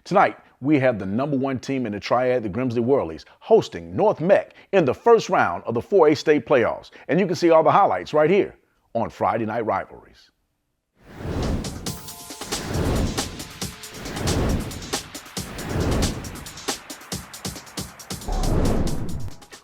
Tonight, we have the #1 team in the triad, the Grimsley Whirlies, hosting North Meck in the first round of the 4A state playoffs. And you can see all the highlights right here on Friday Night Rivalries.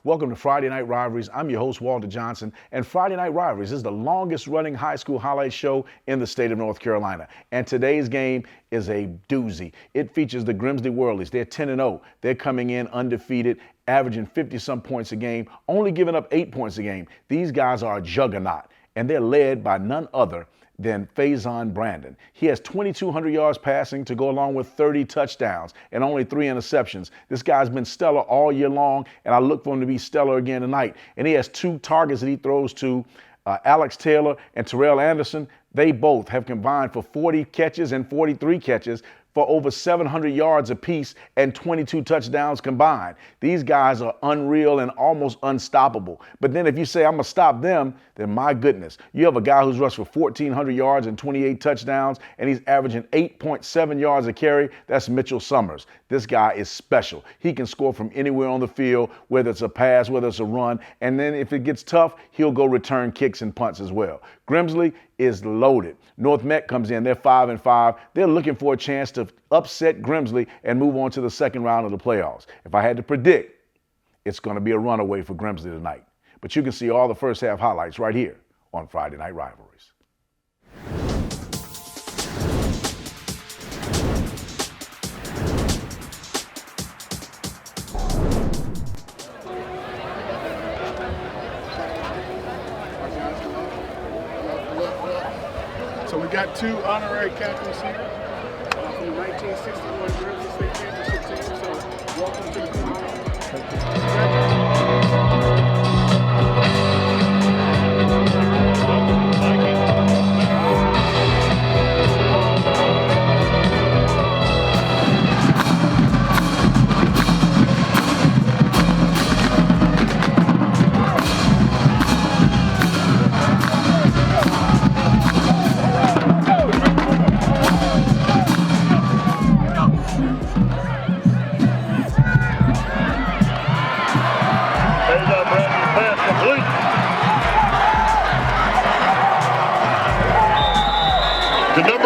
Welcome to Friday Night Rivalries. I'm your host, Walter Johnson, and Friday Night Rivalries is the longest-running high school highlight show in the state of North Carolina. And today's game is a doozy. It features the Grimsley Whirlies. They're 10-0. They're coming in undefeated, averaging 50-some points a game, only giving up 8 points a game. These guys are a juggernaut, and they're led by none other than Faison Brandon. He has 2,200 yards passing to go along with 30 touchdowns and only 3 interceptions. This guy's been stellar all year long, and I look for him to be stellar again tonight. And he has 2 targets that he throws to Alex Taylor and Terrell Anderson. They both have combined for 40 catches and 43 catches for over 700 yards apiece and 22 touchdowns combined. These guys are unreal and almost unstoppable. But then if you say, I'm going to stop them, then my goodness, you have a guy who's rushed for 1,400 yards and 28 touchdowns, and he's averaging 8.7 yards a carry. That's Mitchell Summers. This guy is special. He can score from anywhere on the field, whether it's a pass, whether it's a run, and then if it gets tough, he'll go return kicks and punts as well. Grimsley is loaded. North Meck comes in, they're 5-5. They're looking for a chance to upset Grimsley and move on to the second round of the playoffs. If I had to predict, it's going to be a runaway for Grimsley tonight. But you can see all the first half highlights right here on Friday Night Rivalries. So we got 2 honorary captains here from the 1961 Grimsley State Championship team. So welcome to the team. The #1,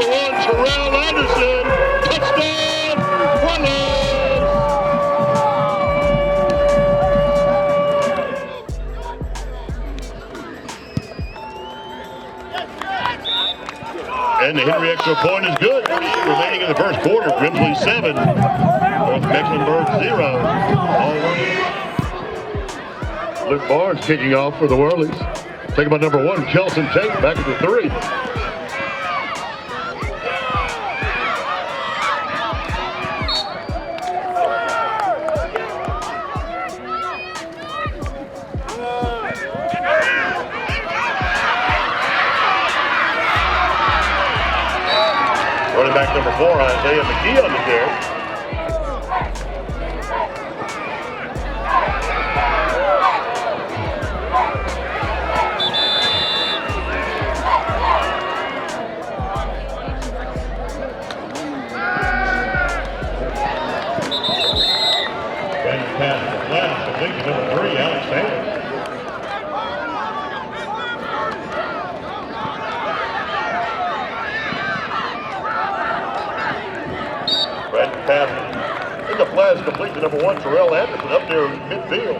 Terrell Anderson, touchdown, Whirlies! And the Henry extra point is good. Remaining in the first quarter, Grimsley 7, North Mecklenburg 0. All running. Luke Barnes kicking off for the Whirlies. Taken by #1, Kelson Tate, back at the 3. Running back #4, Isaiah McGee on the carry. Brandon pass to the left, complete to #3, Alex Taylor. Pass in the flash, complete to #1, Terrell Anderson up there in midfield.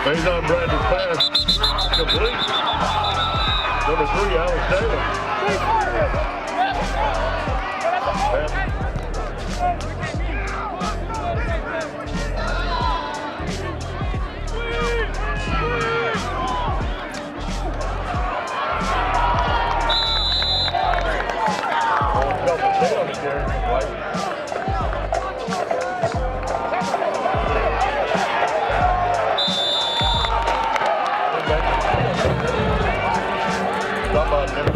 Faison Brandon's pass, complete. #3, Alex Taylor. Somebody never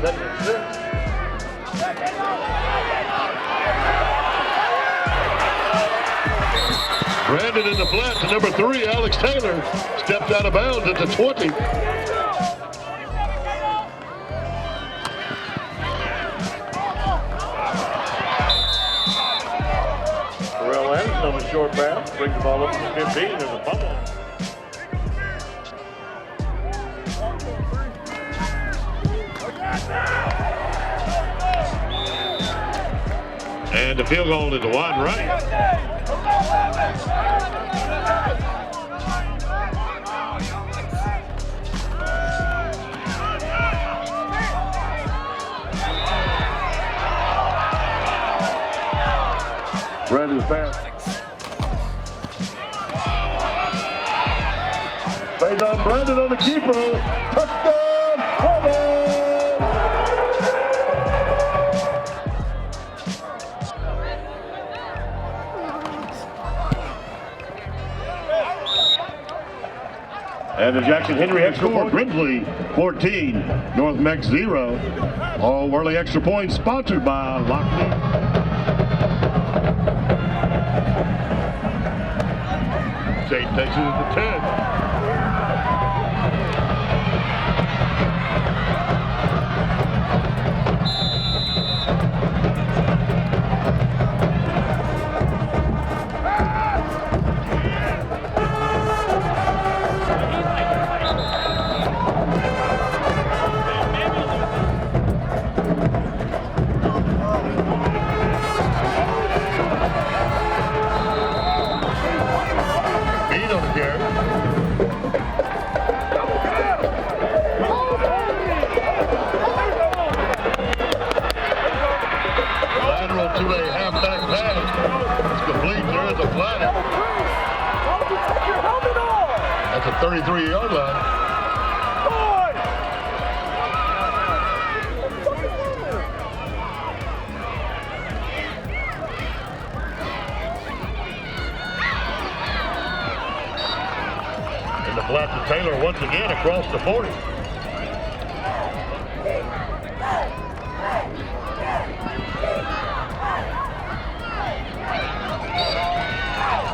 second and 6. Brandon in the flat to number 3, Alex Taylor. Stepped out of bounds at the 20. Terrell Anderson on the short bounce. Brings the ball up to the 15. There's a fumble. And the field goal is a wide right. Brandon's pass. Plays on Brandon on the keeper. Touchdown, Brandon! And the Jackson Henry extra point. Grimsley 14, North Meck 0. All Worley extra points sponsored by Lockney. State takes it at the 10. That's a 33-yard line. And the flat to Taylor once again across the 40.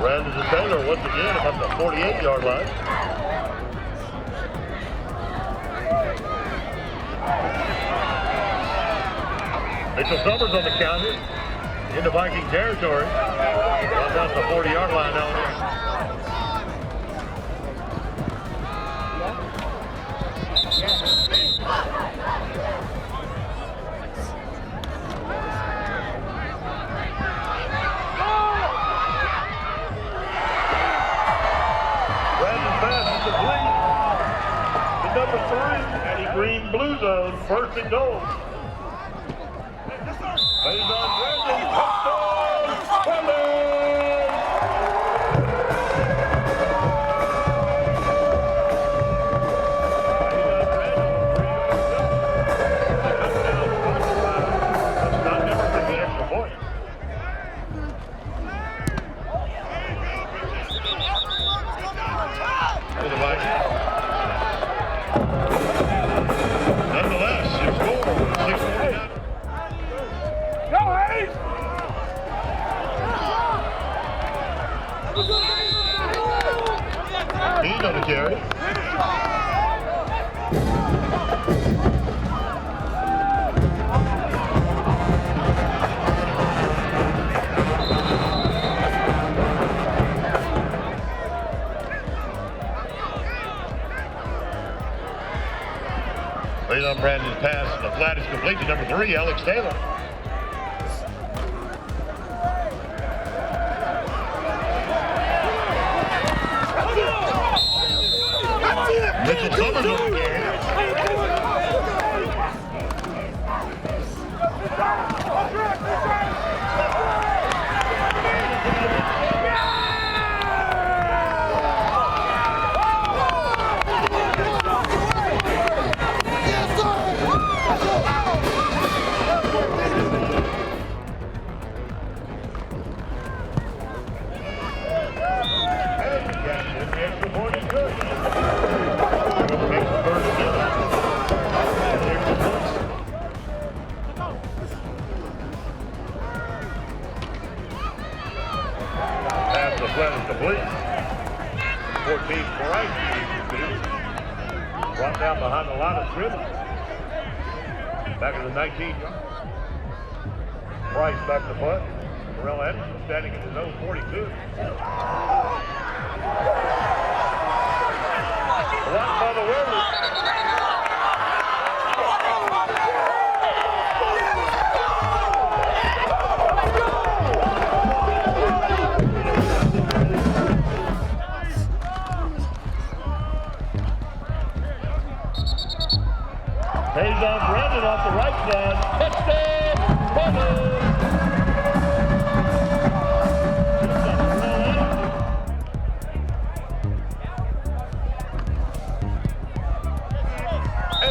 Brandon to Taylor once again about the 48-yard line. Mitchell Summers on the counter into Viking territory. Down to the 40-yard line now and there. Number 3, Eddie Green Blue Zone, 1st and goal. Plays on Brandon, touchdown, Brandon! Not never for the extra point. To the Vikings. Nonetheless, your score, 6-49. Go, Hayes! He's on the carry. Laid on Brandon's pass, and the flat is complete to number 3, Alex Taylor. Mitchell Summers on the carry. Extra point is good. Makes the first 14 Price. Brought down behind the line of scrimmage. Back in the 19-yard. Price back to punt. Terrell Anderson standing at his own 42. Blocked by the Warriors. Pays on Brandon off the right side. Touchdown!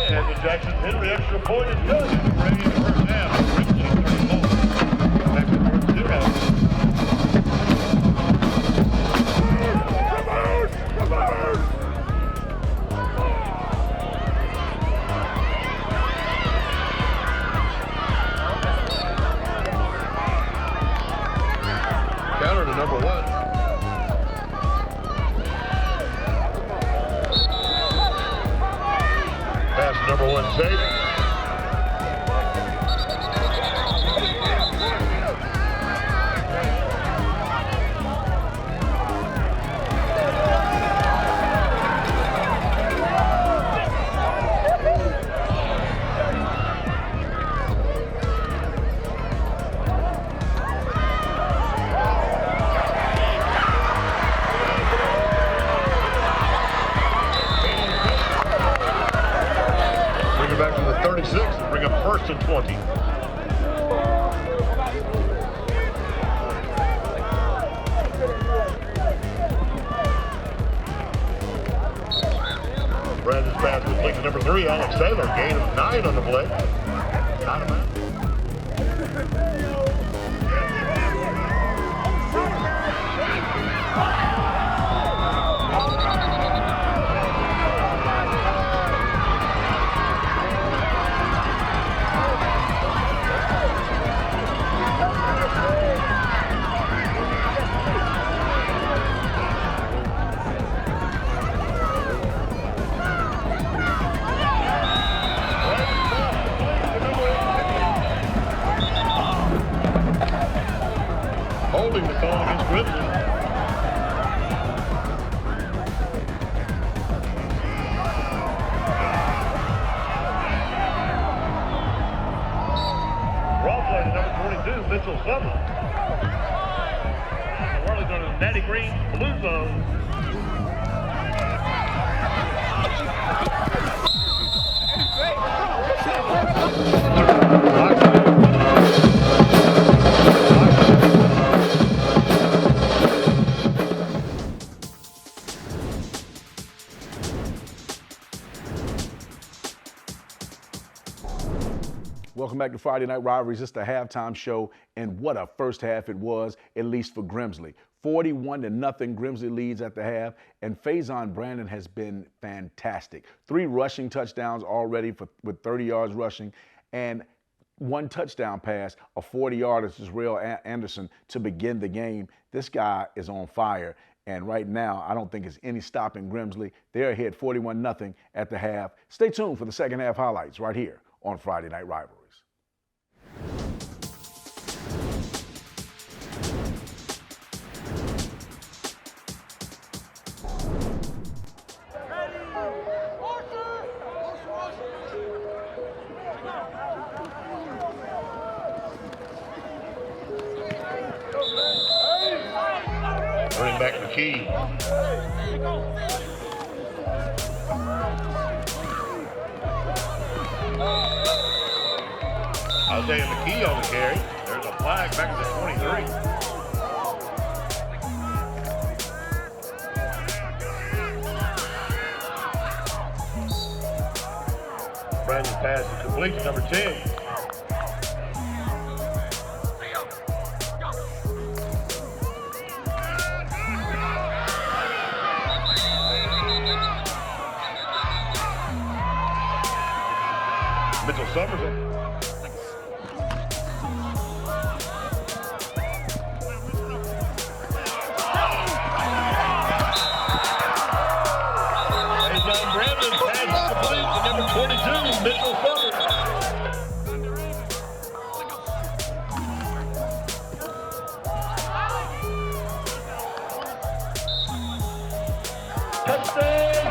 And the Jackson Henry extra point is good. Ready in the first half. Grimsley 34. Jackson towards 0. Counter to number 1. Pass to number 1 safe. Back to the 36 and bring up 1st and 20. Brandon's pass complete to number 3, Alex Taylor. Gain of 9 on the play. Out of bounds. Holding the call against Grimsley. Raw play to number 22, Mitchell Summer. The Whirlies on the natty green blue zone. Welcome back to Friday Night Rivalries. It's the halftime show, and what a first half it was, at least for Grimsley. 41-0 Grimsley leads at the half, and Faison Brandon has been fantastic. 3 rushing touchdowns already with 30 yards rushing, and 1 touchdown pass, a 40-yarder to Terrell Anderson to begin the game. This guy is on fire, and right now I don't think there's any stopping Grimsley. They're ahead 41-0 at the half. Stay tuned for the second half highlights right here on Friday Night Rivalries. Running back McKee. Isaiah McKee on the carry. There's a flag back at the 23. Brandon's pass is complete to number 10. Mitchell Summers. Touchdown,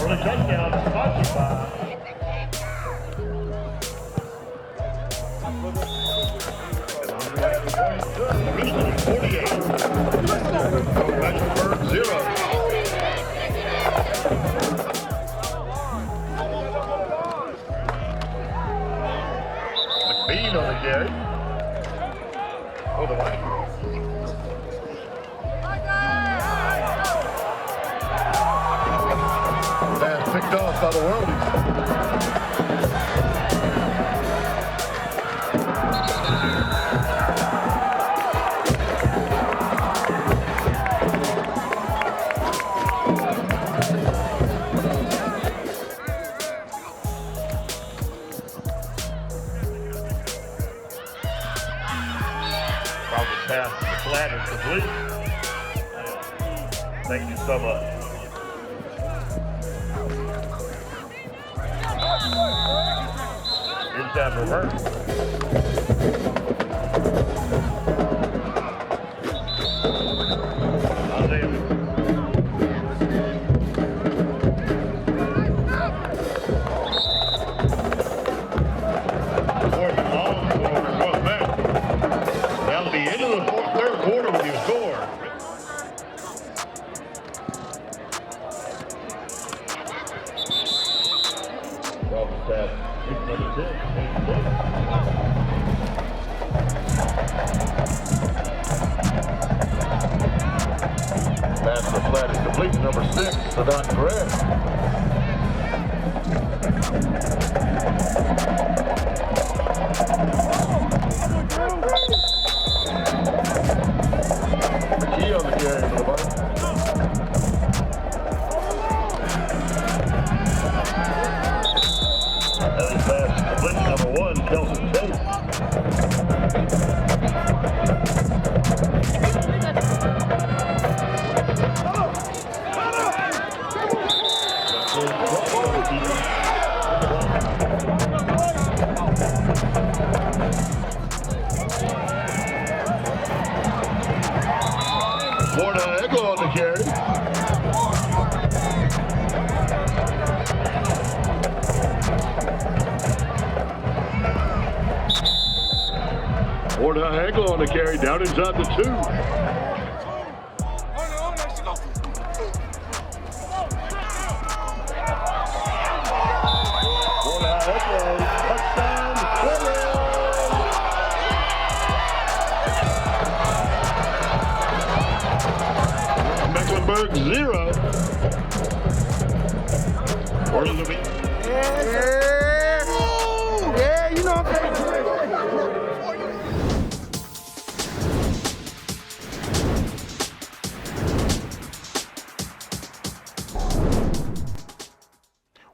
Early touchdown sponsored by Grimsley 48, Mecklenburg 0. McBean on the carry. Oh, the white. Pass picked off by the Worldies. Pass the flat is complete. Thank you so much. Inside reverse. Isaiah. Fourth and long for North Meck. That'll be into the third quarter with your score. Dolphins have pick number 10. Pass the flat is complete. Number 6, Sadat Grant. McKee on the carry for the ball. Heavy pass complete. Number 1, Kelson Tate. Florida Echo on the carry. Florida Echo on the carry, down inside the 2. Mecklenburg 0. Or it'll be. Yeah, you know what I'm saying.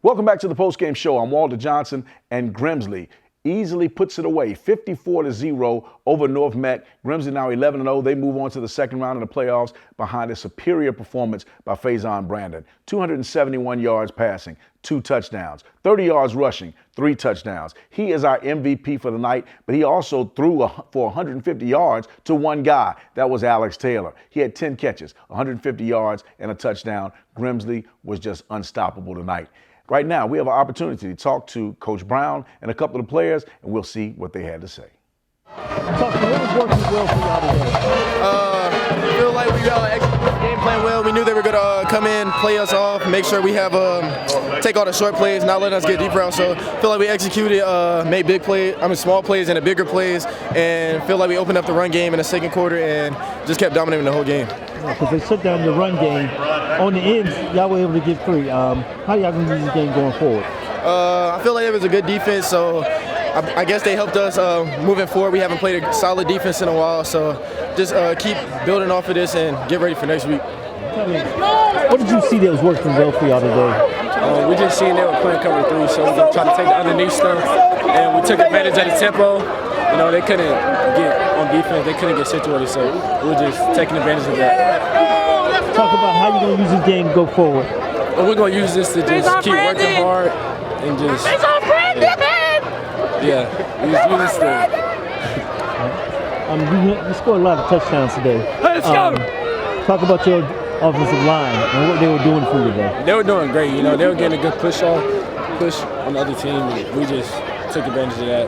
Welcome back to the postgame show. I'm Walter Johnson, and Grimsley easily puts it away, 54-0 over North Meck. Grimsley now 11-0. They move on to the second round of the playoffs behind a superior performance by Faison Brandon. 271 yards passing, 2 touchdowns, 30 yards rushing, 3 touchdowns. He is our MVP for the night, but he also threw for 150 yards to one guy. That was Alex Taylor. He had 10 catches, 150 yards, and a touchdown. Grimsley was just unstoppable tonight. Right now, we have an opportunity to talk to Coach Brown and a couple of the players, and we'll see what they had to say. Talk to me, what was working well for y'all today? I feel like we game plan well. We knew they were going to come in, play us off, make sure we have take all the short plays, not letting us get deep around. So I feel like we executed, made small plays and bigger plays, and feel like we opened up the run game in the second quarter and just kept dominating the whole game. Because they shut down the run game. On the ends, y'all were able to get free. How y'all going to use this game going forward? I feel like it was a good defense, so I guess they helped us moving forward. We haven't played a solid defense in a while, so just keep building off of this and get ready for next week. What did you see that was working well for y'all today? We just seen they were playing cover 3, so we just tried to take the underneath stuff, and we took advantage of the tempo. You know, they couldn't get on defense, they couldn't get situated, so we were just taking advantage of that. Talk about how you're going to use this game and go forward. But we're going to use this to just keep working hard and just, yeah, use this to. You scored a lot of touchdowns today. Let's go! Talk about your offensive line and what they were doing for you today. They were doing great. You know, they were getting a good push on the other team. And we just took advantage of that.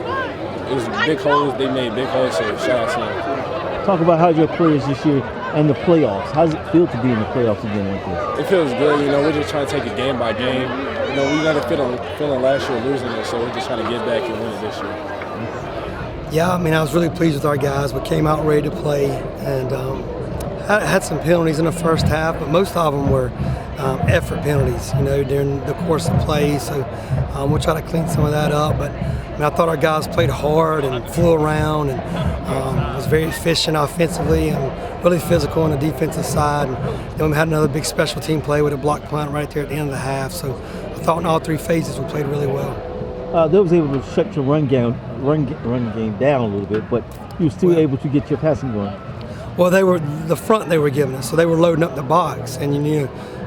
It was big holes. They made big holes, so shout out to them. Talk about how your players this year and the playoffs. How does it feel to be in the playoffs again like this? It feels good. You know, we're just trying to take it game by game. You know, we got a feeling last year losing it, so we're just trying to get back and win it this year. Yeah, I mean, I was really pleased with our guys. We came out ready to play and had some penalties in the first half, but most of them were effort penalties, you know, during the course of play. So we'll try to clean some of that up. But I mean, I thought our guys played hard and flew around and was very efficient offensively and really physical on the defensive side. And then we had another big special team play with a block punt right there at the end of the half. So I thought in all three phases we played really well. They was able to shut your run game down a little bit, but you were still able to get your passing going. Well, they were the front they were giving us, so they were loading up the box, and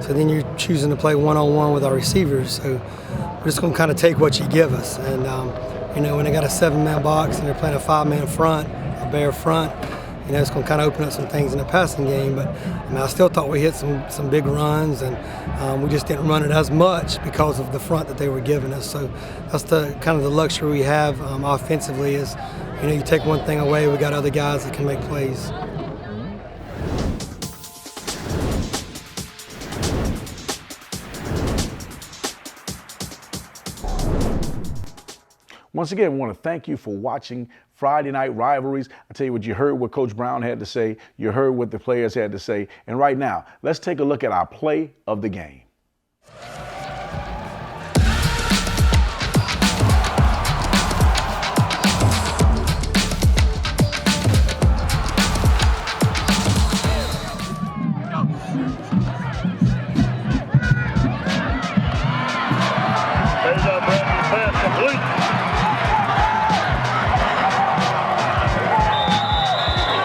so then you're choosing to play one-on-one with our receivers. So we're just going to kind of take what you give us, and when they got a 7-man box and they're playing a 5-man front, a bare front, it's going to kind of open up some things in the passing game. But I mean, I still thought we hit some big runs, and we just didn't run it as much because of the front that they were giving us. So that's the kind of the luxury we have offensively is, you take one thing away, we got other guys that can make plays. Once again, we want to thank you for watching Friday Night Rivalries. I tell you what, you heard what Coach Brown had to say, you heard what the players had to say, and right now, let's take a look at our play of the game.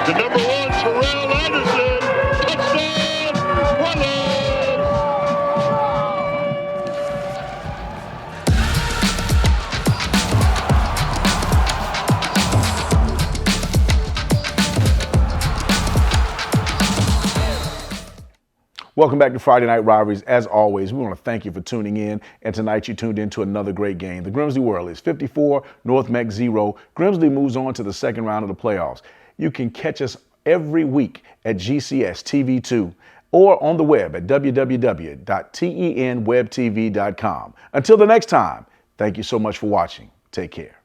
The number 1, Terrell Anderson, touchdown, Portland! Welcome back to Friday Night Rivalries. As always, we want to thank you for tuning in. And tonight you tuned in to another great game. The Grimsley Whirlies 54, North Meck 0. Grimsley moves on to the second round of the playoffs. You can catch us every week at GCS TV2 or on the web at www.tenwebtv.com. Until the next time, thank you so much for watching. Take care.